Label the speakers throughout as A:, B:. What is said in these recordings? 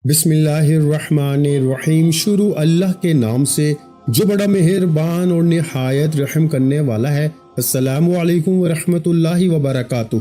A: بسم اللہ الرحمن الرحیم۔ شروع اللہ کے نام سے جو بڑا مہربان اور نہایت رحم کرنے والا ہے۔ السلام علیکم ورحمۃ اللہ وبرکاتہ۔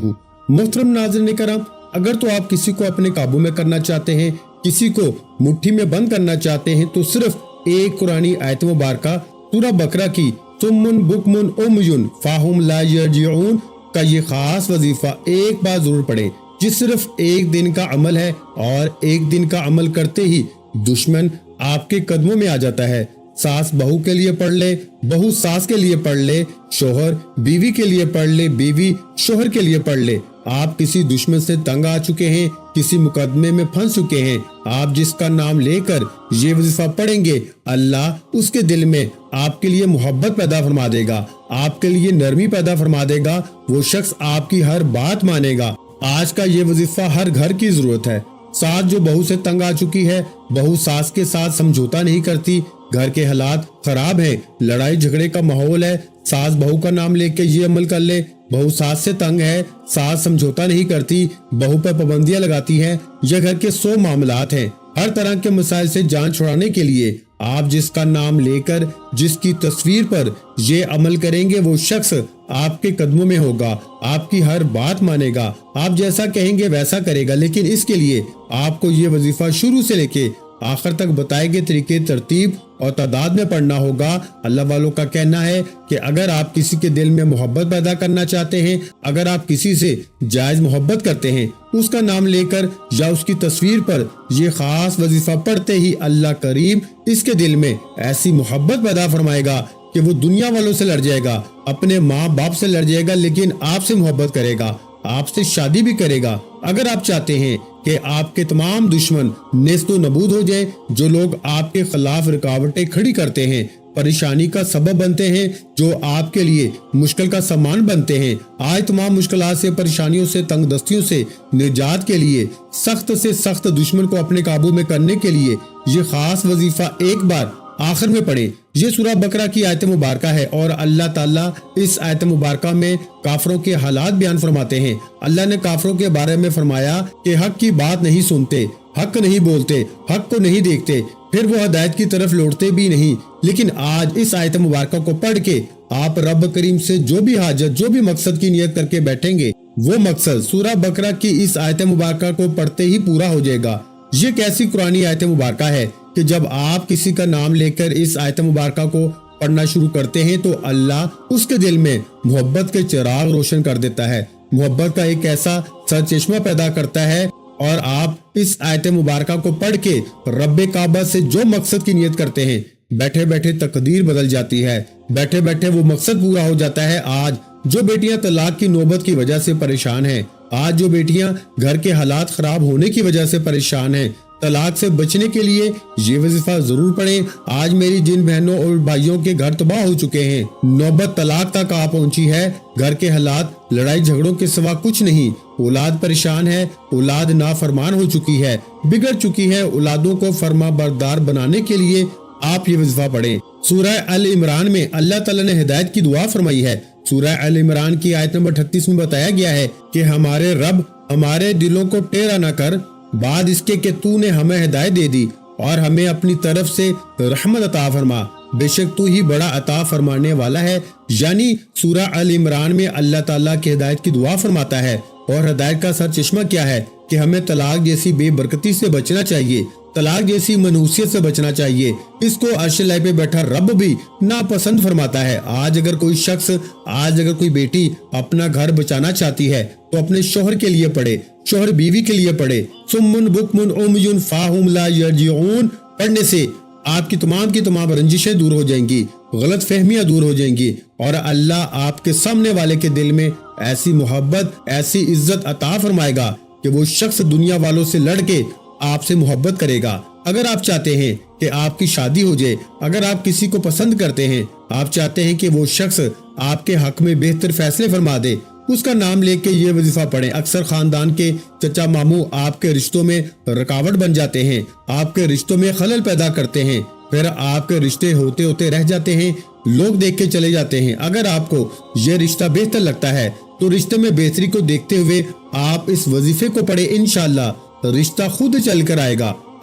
A: محترم ناظرین کرام، اگر تو آپ کسی کو اپنے قابو میں کرنا چاہتے ہیں، کسی کو مٹھی میں بند کرنا چاہتے ہیں، تو صرف ایک قرآنی آیت مبارکہ سورہ بقرہ کی صم بکم عمی فہم لا یرجعون کا یہ خاص وظیفہ ایک بار ضرور پڑھیں۔ یہ صرف ایک دن کا عمل ہے اور ایک دن کا عمل کرتے ہی دشمن آپ کے قدموں میں آ جاتا ہے۔ ساس بہو کے لیے پڑھ لے، بہو ساس کے لیے پڑھ لے، شوہر بیوی کے لیے پڑھ لے، بیوی شوہر کے لیے پڑھ لے۔ آپ کسی دشمن سے تنگ آ چکے ہیں، کسی مقدمے میں پھنس چکے ہیں، آپ جس کا نام لے کر یہ وظیفہ پڑھیں گے، اللہ اس کے دل میں آپ کے لیے محبت پیدا فرما دے گا، آپ کے لیے نرمی پیدا فرما دے گا، وہ شخص آپ کی ہر بات مانے گا۔ آج کا یہ وظیفہ ہر گھر کی ضرورت ہے۔ ساس جو بہو سے تنگ آ چکی ہے، بہو ساس کے ساتھ سمجھوتا نہیں کرتی، گھر کے حالات خراب ہیں، لڑائی جھگڑے کا ماحول ہے، ساس بہو کا نام لے کے یہ عمل کر لے۔ بہو ساس سے تنگ ہے، ساس سمجھوتا نہیں کرتی، بہو پر پابندیاں لگاتی ہے، یہ گھر کے 100 معاملات ہیں۔ ہر طرح کے مسائل سے جان چھڑانے کے لیے آپ جس کا نام لے کر جس کی تصویر پر یہ عمل کریں گے، وہ شخص آپ کے قدموں میں ہوگا، آپ کی ہر بات مانے گا، آپ جیسا کہیں گے ویسا کرے گا۔ لیکن اس کے لیے آپ کو یہ وظیفہ شروع سے لے کے آخر تک بتائے گئے طریقے، ترتیب اور تعداد میں پڑھنا ہوگا۔ اللہ والوں کا کہنا ہے کہ اگر آپ کسی کے دل میں محبت پیدا کرنا چاہتے ہیں، اگر آپ کسی سے جائز محبت کرتے ہیں، اس کا نام لے کر یا اس کی تصویر پر یہ خاص وظیفہ پڑھتے ہی اللہ کریم اس کے دل میں ایسی محبت پیدا فرمائے گا کہ وہ دنیا والوں سے لڑ جائے گا، اپنے ماں باپ سے لڑ جائے گا، لیکن آپ سے محبت کرے گا، آپ سے شادی بھی کرے گا۔ اگر آپ چاہتے ہیں کہ آپ کے تمام دشمن نیست و نابود ہو جائیں، جو لوگ آپ کے خلاف رکاوٹیں کھڑی کرتے ہیں، پریشانی کا سبب بنتے ہیں، جو آپ کے لیے مشکل کا سامان بنتے ہیں، آج تمام مشکلات سے، پریشانیوں سے، تنگ دستیوں سے نجات کے لیے، سخت سے سخت دشمن کو اپنے قابو میں کرنے کے لیے یہ خاص وظیفہ ایک بار آخر میں پڑھیں۔ یہ سورہ بقرہ کی آیت مبارکہ ہے اور اللہ تعالیٰ اس آیت مبارکہ میں کافروں کے حالات بیان فرماتے ہیں۔ اللہ نے کافروں کے بارے میں فرمایا کہ حق کی بات نہیں سنتے، حق نہیں بولتے، حق کو نہیں دیکھتے، پھر وہ ہدایت کی طرف لوٹتے بھی نہیں۔ لیکن آج اس آیت مبارکہ کو پڑھ کے آپ رب کریم سے جو بھی حاجت، جو بھی مقصد کی نیت کر کے بیٹھیں گے، وہ مقصد سورہ بقرہ کی اس آیت مبارکہ کو پڑھتے ہی پورا ہو جائے گا۔ یہ کیسی قرآنی آیت مبارکہ ہے کہ جب آپ کسی کا نام لے کر اس آیت مبارکہ کو پڑھنا شروع کرتے ہیں تو اللہ اس کے دل میں محبت کے چراغ روشن کر دیتا ہے، محبت کا ایک ایسا سرچشمہ پیدا کرتا ہے، اور آپ اس آیت مبارکہ کو پڑھ کے رب کعبہ سے جو مقصد کی نیت کرتے ہیں، بیٹھے بیٹھے تقدیر بدل جاتی ہے، بیٹھے بیٹھے وہ مقصد پورا ہو جاتا ہے۔ آج جو بیٹیاں طلاق کی نوبت کی وجہ سے پریشان ہیں، آج جو بیٹیاں گھر کے حالات خراب ہونے کی وجہ سے پریشان ہیں، طلاق سے بچنے کے لیے یہ وظیفہ ضرور پڑھیں۔ آج میری جن بہنوں اور بھائیوں کے گھر تباہ ہو چکے ہیں، نوبت طلاق تک آ پہنچی ہے، گھر کے حالات لڑائی جھگڑوں کے سوا کچھ نہیں، اولاد پریشان ہے، اولاد نافرمان ہو چکی ہے، بگڑ چکی ہے، اولادوں کو فرما بردار بنانے کے لیے آپ یہ وظیفہ پڑھیں۔ سورہ ال عمران میں اللہ تعالیٰ نے ہدایت کی دعا فرمائی ہے۔ سورہ ال عمران کی آیت نمبر 38 میں بتایا گیا ہے کہ ہمارے رب ہمارے دلوں کو ٹیڑھا نہ کر، بعد اس کے کہ تو نے ہمیں ہدایت دے دی اور ہمیں اپنی طرف سے رحمت عطا فرما، بے شک تو ہی بڑا عطا فرمانے والا ہے۔ یعنی سورہ ال عمران میں اللہ تعالیٰ کی ہدایت کی دعا فرماتا ہے، اور ہدایت کا سر چشمہ کیا ہے کہ ہمیں طلاق جیسی بے برکتی سے بچنا چاہیے، طلاق جیسی منحوسیت سے بچنا چاہیے۔ اس کو عرش الہی پہ بیٹھا رب بھی ناپسند فرماتا ہے۔ آج اگر کوئی شخص، آج اگر کوئی بیٹی اپنا گھر بچانا چاہتی ہے تو اپنے شوہر کے لیے پڑھے، شوہر بیوی کے لیے پڑھے۔ صم بکم عمی فہم لا یرجعون پڑھنے سے آپ کی تمام رنجشیں دور ہو جائیں گی، غلط فہمیاں دور ہو جائیں گی، اور اللہ آپ کے سامنے والے کے دل میں ایسی محبت، ایسی عزت عطا فرمائے گا کہ وہ شخص دنیا والوں سے لڑ کے آپ سے محبت کرے گا۔ اگر آپ چاہتے ہیں کہ آپ کی شادی ہو جائے، اگر آپ کسی کو پسند کرتے ہیں، آپ چاہتے ہیں کہ وہ شخص آپ کے حق میں بہتر فیصلے فرما دے، اس کا نام لے کے یہ وظیفہ پڑھیں۔ اکثر خاندان کے چچا ماموں آپ کے رشتوں میں رکاوٹ بن جاتے ہیں، آپ کے رشتوں میں خلل پیدا کرتے ہیں، پھر آپ کے رشتے ہوتے ہوتے رہ جاتے ہیں، لوگ دیکھ کے چلے جاتے ہیں۔ اگر آپ کو یہ رشتہ بہتر لگتا ہے تو رشتے میں بہتری کو دیکھتے ہوئے آپ اس وظیفے کو پڑھیں، انشاءاللہ رشتہ خود چل کر آئے گا۔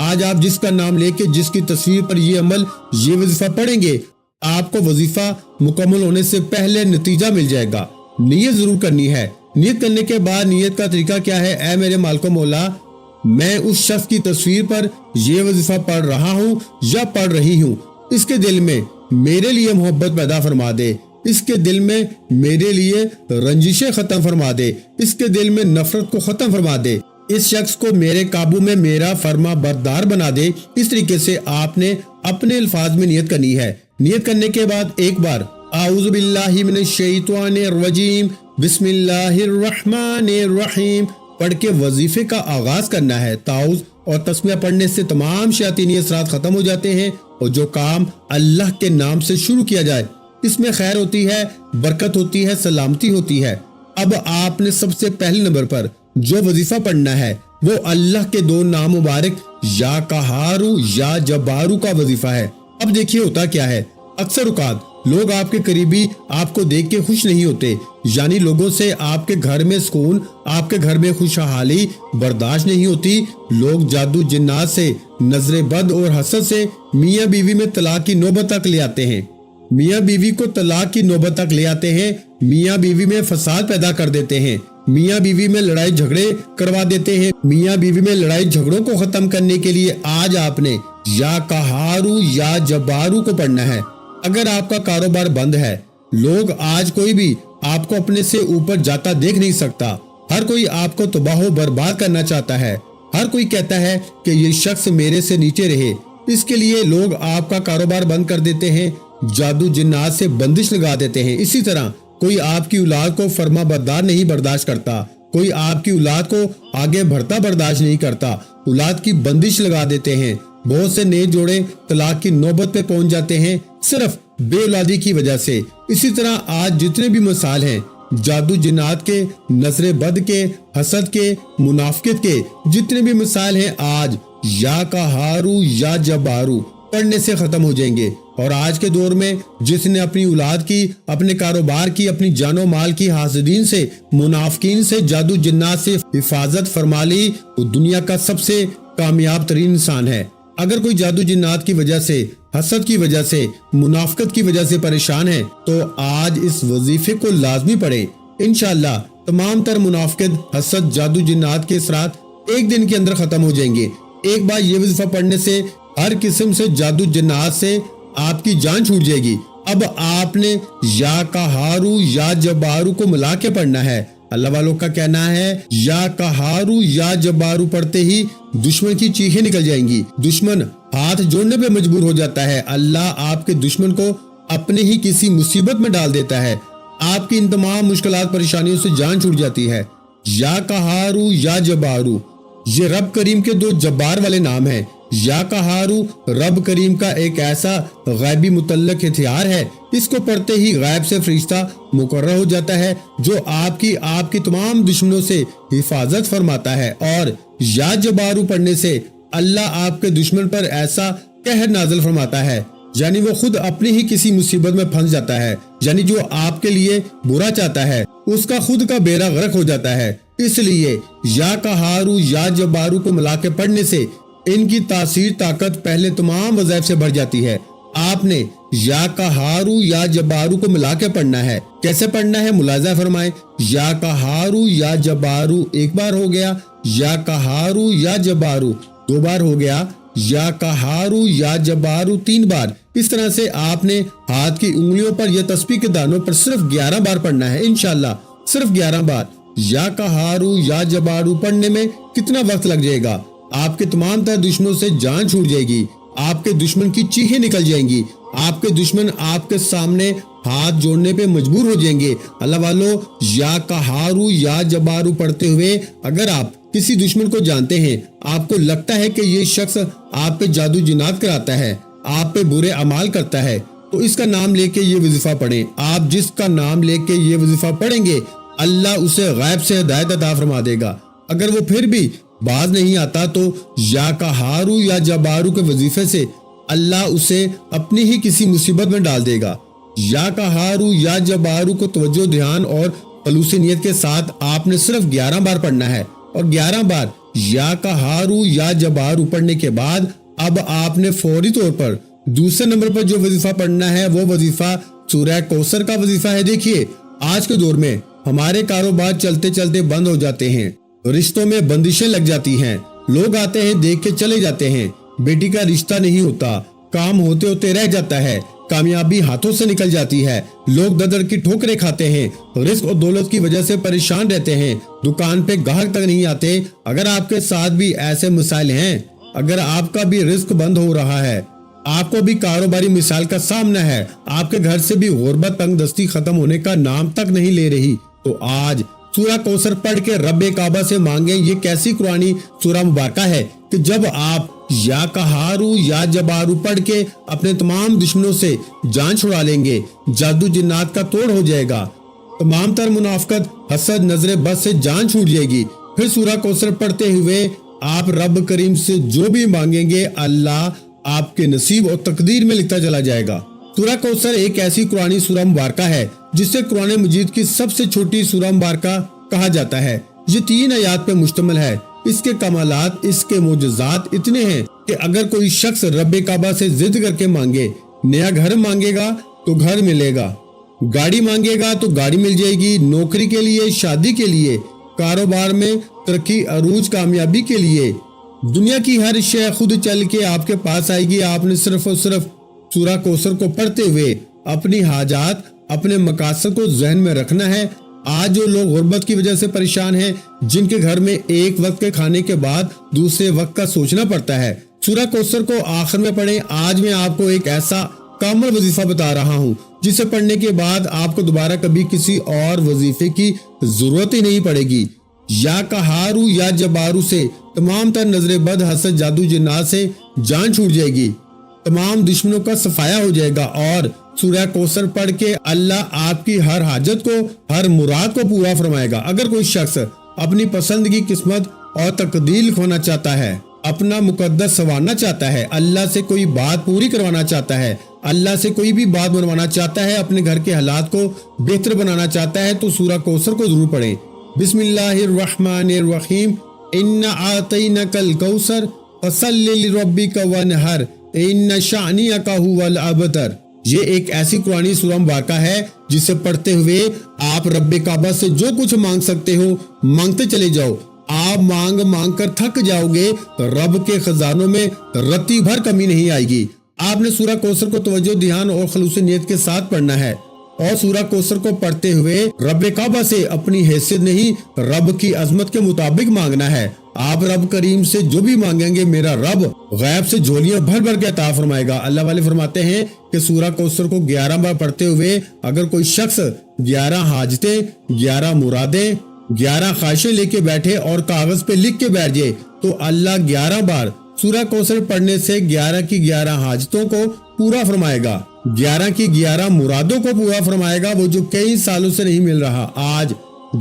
A: آج آپ جس کا نام لے کے جس کی تصویر پر یہ عمل یہ وظیفہ پڑھیں گے آپ کو وظیفہ مکمل ہونے سے پہلے نتیجہ مل جائے گا۔ نیت ضرور کرنی ہے۔ نیت کرنے کے بعد نیت کا طریقہ کیا ہے؟ اے میرے مالک و مولا، میں اس شخص کی تصویر پر یہ وظیفہ پڑھ رہا ہوں یا پڑھ رہی ہوں، اس کے دل میں میرے لیے محبت پیدا فرما دے، اس کے دل میں میرے لیے رنجشیں ختم فرما دے، اس کے دل میں نفرت کو ختم فرما دے، اس شخص کو میرے قابو میں میرا فرما بردار بنا دے۔ اس طریقے سے آپ نے اپنے الفاظ میں نیت کرنی ہے۔ نیت کرنے کے بعد ایک بار اعوذ باللہ من الشیطان الرجیم بسم اللہ الرحمن الرحیم پڑھ کے وظیفے کا آغاز کرنا ہے۔ تعوذ اور تسمیہ پڑھنے سے تمام شیاطینی اثرات ختم ہو جاتے ہیں، اور جو کام اللہ کے نام سے شروع کیا جائے اس میں خیر ہوتی ہے، برکت ہوتی ہے، سلامتی ہوتی ہے۔ اب آپ نے سب سے پہلے نمبر پر جو وظیفہ پڑھنا ہے وہ اللہ کے دو نام مبارک یا قہارو یا جبارو کا وظیفہ ہے۔ اب دیکھیے ہوتا کیا ہے، اکثر اوقات لوگ آپ کے قریبی آپ کو دیکھ کے خوش نہیں ہوتے، یعنی لوگوں سے آپ کے گھر میں سکون، آپ کے گھر میں خوشحالی برداشت نہیں ہوتی۔ لوگ جادو جنات سے، نظر بد اور حسد سے میاں بیوی میں طلاق کی نوبت تک لے آتے ہیں، میاں بیوی کو طلاق کی نوبت تک لے آتے ہیں، میاں بیوی میں فساد پیدا کر دیتے ہیں، میاں بیوی میں لڑائی جھگڑے کروا دیتے ہیں۔ میاں بیوی میں لڑائی جھگڑوں کو ختم کرنے کے لیے آج آپ نے یا قہارو یا جبارو کو پڑھنا ہے۔ اگر آپ کا کاروبار بند ہے، لوگ آج کوئی بھی آپ کو اپنے سے اوپر جاتا دیکھ نہیں سکتا، ہر کوئی آپ کو تباہ و برباد کرنا چاہتا ہے، ہر کوئی کہتا ہے کہ یہ شخص میرے سے نیچے رہے، اس کے لیے لوگ آپ کا کاروبار بند کر دیتے ہیں، جادو جنات سے بندش لگا دیتے ہیں۔ اسی طرح کوئی آپ کی اولاد کو فرما بردار نہیں برداشت کرتا، کوئی آپ کی اولاد کو آگے بڑھتا برداشت نہیں کرتا، اولاد کی بندش لگا دیتے ہیں۔ بہت سے نئے جوڑے طلاق کی نوبت پہ پہنچ جاتے ہیں صرف بے اولادی کی وجہ سے۔ اسی طرح آج جتنے بھی مثال ہیں جادو جنات کے، نظر بد کے، حسد کے، منافقت کے، جتنے بھی مثال ہیں آج یا قہارو یا جبارو پڑھنے سے ختم ہو جائیں گے۔ اور آج کے دور میں جس نے اپنی اولاد کی، اپنے کاروبار کی، اپنی جان و مال کی حاسدین سے، منافقین سے، جادو جنات سے حفاظت فرما لی، وہ دنیا کا سب سے کامیاب ترین انسان ہے۔ اگر کوئی جادو جنات کی وجہ سے، حسد کی وجہ سے، منافقت کی وجہ سے پریشان ہے تو آج اس وظیفے کو لازمی پڑھیں۔ انشاءاللہ تمام تر منافقت، حسد، جادو جنات کے اثرات ایک دن کے اندر ختم ہو جائیں گے۔ ایک بار یہ وظیفہ پڑھنے سے ہر قسم سے جادو جنات سے آپ کی جان چھوٹ جائے گی۔ اب آپ نے یا قہارو یا جبارو کو ملا کے پڑھنا ہے۔ اللہ والوں کا کہنا ہے یا قہارو یا جبارو پڑھتے ہی دشمن کی چیخیں نکل جائیں گی، دشمن ہاتھ جوڑنے پہ مجبور ہو جاتا ہے، اللہ آپ کے دشمن کو اپنے ہی کسی مصیبت میں ڈال دیتا ہے، آپ کی ان تمام مشکلات پریشانیوں سے جان چھوٹ جاتی ہے۔ یا قہارو یا جبارو یہ رب کریم کے دو جبار والے نام ہیں۔ یا قہارو رب کریم کا ایک ایسا غیبی متعلق ہتھیار ہے، اس کو پڑھتے ہی غیب سے فرشتہ مقرر ہو جاتا ہے جو آپ کی تمام دشمنوں سے حفاظت فرماتا ہے۔ اور یا جبارو پڑھنے سے اللہ آپ کے دشمن پر ایسا قہر نازل فرماتا ہے، یعنی وہ خود اپنی ہی کسی مصیبت میں پھنس جاتا ہے، یعنی جو آپ کے لیے برا چاہتا ہے اس کا خود کا بیڑا غرق ہو جاتا ہے۔ اس لیے یا قہارو یا جبارو کو ملا کے پڑھنے سے ان کی تاثیر طاقت پہلے تمام وظائف سے بڑھ جاتی ہے۔ آپ نے یا قہارو یا جبارو کو ملا کے پڑھنا ہے۔ کیسے پڑھنا ہے ملاحظہ فرمائیں۔ یا قہارو یا جبارو ایک بار ہو گیا، یا قہارو یا جبارو دو بار ہو گیا، یا قہارو یا جبارو تین بار۔ اس طرح سے آپ نے ہاتھ کی انگلیوں پر یا تسبیح کے دانوں پر صرف 11 بار پڑھنا ہے، انشاءاللہ صرف 11 بار۔ یا قہارو یا جبارو پڑھنے میں کتنا وقت لگ جائے گا؟ آپ کے تمام تر دشمنوں سے جان چھوٹ جائے گی، آپ کے دشمن کی چیخیں نکل جائیں گی، آپ کے دشمن آپ کے سامنے ہاتھ جوڑنے پہ مجبور ہو جائیں گے۔ اللہ والو یا قہارو یا جبارو پڑھتے ہوئے اگر آپ کسی دشمن کو جانتے ہیں، آپ کو لگتا ہے کہ یہ شخص آپ پہ جادو جنات کراتا ہے، آپ پہ برے اعمال کرتا ہے، تو اس کا نام لے کے یہ وظیفہ پڑھیں۔ آپ جس کا نام لے کے یہ وظیفہ پڑھیں گے اللہ اسے غیب سے ہدایت عطا فرما دے گا۔ اگر وہ پھر بھی باز نہیں آتا تو یا قہارو یا جبارو کے وظیفے سے اللہ اسے اپنی ہی کسی مصیبت میں ڈال دے گا۔ یا قہارو یا جبارو کو توجہ، دھیان اور خلوص نیت کے ساتھ آپ نے صرف 11 بار پڑھنا ہے، اور 11 بار یا قہارو یا جبارو پڑھنے کے بعد اب آپ نے فوری طور پر دوسرے نمبر پر جو وظیفہ پڑھنا ہے وہ وظیفہ سورہ کوثر کا وظیفہ ہے۔ دیکھیے آج کے دور میں ہمارے کاروبار چلتے چلتے بند ہو جاتے ہیں، رشتوں میں بندشیں لگ جاتی ہیں، لوگ آتے ہیں دیکھ کے چلے جاتے ہیں، بیٹی کا رشتہ نہیں ہوتا، کام ہوتے ہوتے رہ جاتا ہے، کامیابی ہاتھوں سے نکل جاتی ہے، لوگ ددر کی ٹھوکریں کھاتے ہیں، رزق اور دولت کی وجہ سے پریشان رہتے ہیں، دکان پہ گاہک تک نہیں آتے۔ اگر آپ کے ساتھ بھی ایسے مسائل ہیں، اگر آپ کا بھی رزق بند ہو رہا ہے، آپ کو بھی کاروباری مثال کا سامنا ہے، آپ کے گھر سے بھی غربت تنگ دستی ختم ہونے کا نام تک نہیں لے رہی، تو آج سورہ کوثر پڑھ کے رب کعبہ سے مانگیں۔ یہ کیسی قرآنی سورہ مبارکہ ہے کہ جب آپ یا قہارو یا جبارو پڑھ کے اپنے تمام دشمنوں سے جان چھڑا لیں گے، جادو جنات کا توڑ ہو جائے گا، تمام تر منافقت، حسد، نظر بد سے جان چھوٹ جائے گی۔ پھر سورہ کوثر پڑھتے ہوئے آپ رب کریم سے جو بھی مانگیں گے اللہ آپ کے نصیب اور تقدیر میں لکھتا چلا جائے گا۔ سورہ کوثر ایک ایسی قرآنی سورہ مبارکہ ہے جسے قرآن مجید کی سب سے چھوٹی سورہ مبارکہ کہا جاتا ہے۔ یہ 3 آیات پہ مشتمل ہے۔ اس کے کمالات، اس کے معجزات اتنے ہیں کہ اگر کوئی شخص رب کعبہ سے ضد کر کے مانگے، نیا گھر مانگے گا تو گھر ملے گا، گاڑی مانگے گا تو گاڑی مل جائے گی، نوکری کے لیے، شادی کے لیے، کاروبار میں ترقی، عروج، کامیابی کے لیے، دنیا کی ہر شے خود چل کے آپ کے پاس آئے گی۔ آپ نے صرف اور صرف سورہ کوثر کو پڑھتے ہوئے اپنی حاجات، اپنے مقاصد کو ذہن میں رکھنا ہے۔ آج جو لوگ غربت کی وجہ سے پریشان ہیں، جن کے گھر میں ایک وقت کے کھانے کے بعد دوسرے وقت کا سوچنا پڑتا ہے، سورہ کوثر کو آخر میں پڑھیں۔ آج میں آپ کو ایک ایسا کامل وظیفہ بتا رہا ہوں جسے پڑھنے کے بعد آپ کو دوبارہ کبھی کسی اور وظیفے کی ضرورت ہی نہیں پڑے گی۔ یا قہارو یا جبارو سے تمام تر نظر بد، حسد، جادو جنات سے جان چھوٹ جائے گی، تمام دشمنوں کا صفایا ہو جائے گا، اور سورہ کوثر پڑھ کے اللہ آپ کی ہر حاجت کو، ہر مراد کو پورا فرمائے گا۔ اگر کوئی شخص اپنی پسند کی قسمت اور تقدیر لکھوانا چاہتا ہے، اپنا مقدس سنوارنا چاہتا ہے، اللہ سے کوئی بات پوری کروانا چاہتا ہے، اللہ سے کوئی بھی بات بنوانا چاہتا ہے، اپنے گھر کے حالات کو بہتر بنانا چاہتا ہے، تو سورہ کوثر کو ضرور پڑھیں۔ بسم اللہ الرحمن الرحیم، انا اعطینک الکوثر فصلی لربک وانحر ان شانئک ھو الابتر۔ یہ ایک ایسی قرآنی سورہ مبارکہ ہے جسے پڑھتے ہوئے آپ رب کعبہ سے جو کچھ مانگ سکتے ہو مانگتے چلے جاؤ۔ آپ مانگ مانگ کر تھک جاؤ گے، رب کے خزانوں میں رتی بھر کمی نہیں آئے گی۔ آپ نے سورہ کوثر کو توجہ، دھیان اور خلوص نیت کے ساتھ پڑھنا ہے، اور سورہ کوثر کو پڑھتے ہوئے رب کعبہ سے اپنی حیثیت نہیں، رب کی عظمت کے مطابق مانگنا ہے۔ آپ رب کریم سے جو بھی مانگیں گے میرا رب غیب سے جھولیاں بھر بھر کے عطا فرمائے گا۔ اللہ والے فرماتے ہیں کہ سورہ کوثر کو 11 بار پڑھتے ہوئے اگر کوئی شخص 11 حاجتیں، 11 مرادیں، 11 خواہشیں لے کے بیٹھے اور کاغذ پہ لکھ کے بیٹھ جائے، تو اللہ 11 بار سورہ کوثر پڑھنے سے 11 کی 11 حاجتوں کو پورا فرمائے گا، 11 کی 11 مرادوں کو پورا فرمائے گا، وہ جو کئی سالوں سے نہیں مل رہا۔ آج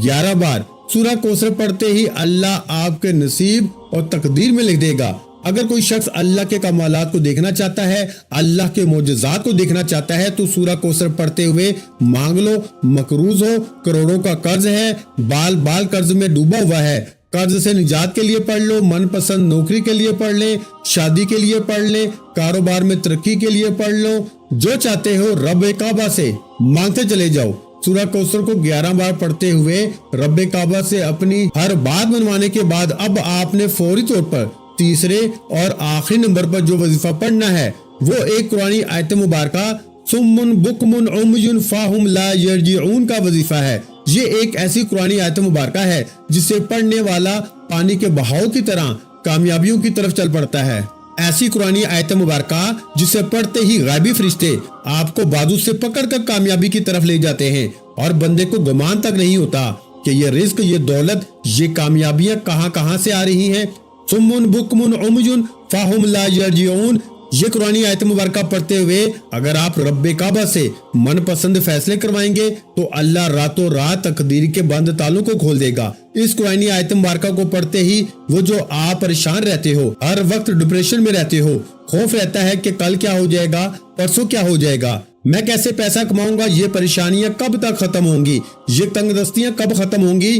A: 11 بار سورہ کوثر پڑھتے ہی اللہ آپ کے نصیب اور تقدیر میں لکھ دے گا۔ اگر کوئی شخص اللہ کے کمالات کو دیکھنا چاہتا ہے، اللہ کے معجزات کو دیکھنا چاہتا ہے، تو سورہ کوثر پڑھتے ہوئے مانگ لو۔ مقروض ہو، کروڑوں کا قرض ہے، بال بال قرض میں ڈوبا ہوا ہے، قرض سے نجات کے لیے پڑھ لو، من پسند نوکری کے لیے پڑھ لیں، شادی کے لیے پڑھ لیں، کاروبار میں ترقی کے لیے پڑھ لو، جو چاہتے ہو رب کعبہ سے مانگتے چلے جاؤ۔ سورہ کوثر کو 11 بار پڑھتے ہوئے رب کعبہ سے اپنی ہر بات منوانے کے بعد اب آپ نے فوری طور پر تیسرے اور آخری نمبر پر جو وظیفہ پڑھنا ہے وہ ایک قرآنی آیت مبارکہ سمن بکمن عمي فهم لا يرجعون کا وظیفہ ہے۔ یہ ایک ایسی قرآنی آیت مبارکہ ہے جسے پڑھنے والا پانی کے بہاؤ کی طرح کامیابیوں کی طرف چل پڑتا ہے۔ ایسی قرآنی آیت مبارکہ جسے پڑھتے ہی غیبی فرشتے آپ کو بازو سے پکڑ کر کامیابی کی طرف لے جاتے ہیں، اور بندے کو گمان تک نہیں ہوتا کہ یہ رزق، یہ دولت، یہ کامیابیاں کہاں کہاں سے آ رہی ہیں۔ سمن بکمن عمي فهم لا يرجعون، یہ قرآنی آیت مبارکہ پڑھتے ہوئے اگر آپ رب کعبہ سے من پسند فیصلے کروائیں گے تو اللہ راتوں رات تقدیر کے بند تالوں کو کھول دے گا۔ اس قرآنی آیت مبارکہ کو پڑھتے ہی وہ جو آپ پریشان رہتے ہو، ہر وقت ڈپریشن میں رہتے ہو، خوف رہتا ہے کہ کل کیا ہو جائے گا، پرسوں کیا ہو جائے گا، میں کیسے پیسہ کماؤں گا، یہ پریشانیاں کب تک ختم ہوں گی، یہ تنگ دستیاں کب ختم ہوں گی،